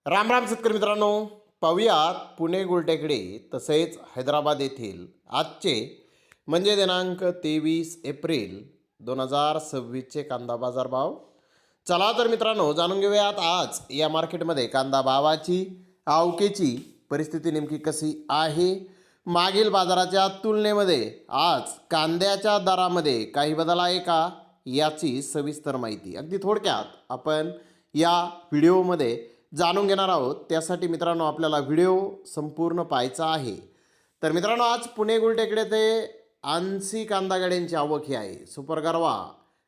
राम राम शेतकरी मित्रांनो, पाहुयात पुणे गुलटेकडी तसेच हैदराबाद येथील आजचे म्हणजे दिनांक 23 एप्रिल 2026चे कांदा बाजार भाव. चला तर मित्रांनो, जाणून घेऊयात आज या मार्केटमध्ये कांदा भावाची आवकेची परिस्थिती नेमकी कशी आहे. मागील बाजाराच्या तुलनेमध्ये आज कांद्याच्या दरामध्ये काही बदल आहे का याची सविस्तर माहिती अगदी थोडक्यात आपण या व्हिडिओमध्ये जाणून घेणार आहोत. त्यासाठी मित्रांनो आपल्याला व्हिडिओ संपूर्ण पाहायचा आहे. तर मित्रांनो, आज पुणे गुलटेकडे ते 80 कांदा गाड्यांची आवक ही आहे. सुपर गरवा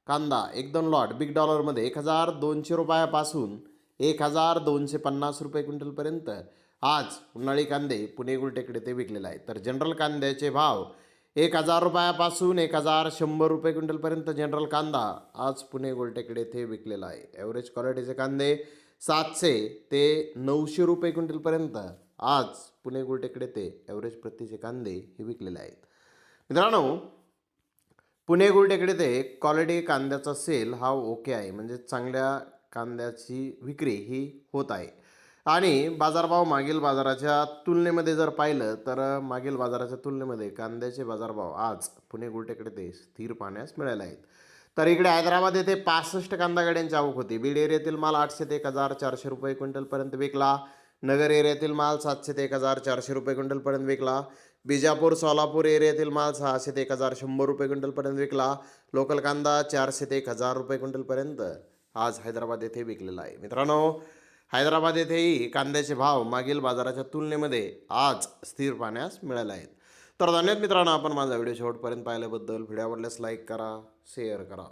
कांदा 1-2 लॉट बिग डॉलरमध्ये 1200 रुपयापासून 1250 रुपये क्विंटलपर्यंत आज उन्हाळी कांदे पुणे गुलटेकडे ते विकलेले आहेत. तर जनरल कांद्याचे भाव 1000 रुपयापासून 1100 रुपये क्विंटलपर्यंत जनरल कांदा आज पुणे गुलटेकडे ते विकलेला आहे. ॲव्हरेज क्वालिटीचे कांदे 700 ते 900 रुपये क्विंटलपर्यंत आज पुणे गुलटेकडे ते ॲव्हरेज प्रतीचे कांदे हे विकलेले आहेत. मित्रांनो, पुणे गुलटेकडे ते क्वालिटी कांद्याचा सेल हा ओके आहे, म्हणजे चांगल्या कांद्याची विक्री ही होत आहे. आणि बाजारभाव मागील बाजाराच्या तुलनेमध्ये जर पाहिलं तर मागील बाजाराच्या तुलनेमध्ये कांद्याचे बाजारभाव आज पुणे गुलटेकडे ते स्थिर पाहण्यास मिळाले आहेत. तर इकडे हैदराबाद येथे 65 कांदा गाड्यांची आवक होती. बीड एरियातील माल 800 ते 1400 रुपये क्विंटलपर्यंत विकला. नगर एरियातील माल 700 ते 1400 रुपये क्विंटलपर्यंत विकला. बिजापूर सोलापूर एरियातील माल 600 ते 1100 रुपये क्विंटलपर्यंत विकला. लोकल कांदा 400 ते 1000 रुपये क्विंटलपर्यंत आज हैदराबाद येथे विकलेला आहे. मित्रांनो, हैदराबाद येथेही कांद्याचे भाव मागील बाजाराच्या तुलनेमध्ये आज स्थिर पाहण्यास मिळाले आहेत. तर धन्यवाद मित्रांनो, आपण माझा व्हिडिओ शेवटपर्यंत पाहिल्याबद्दल. व्हिडिओ आवडल्यास लाईक करा, शेअर करा.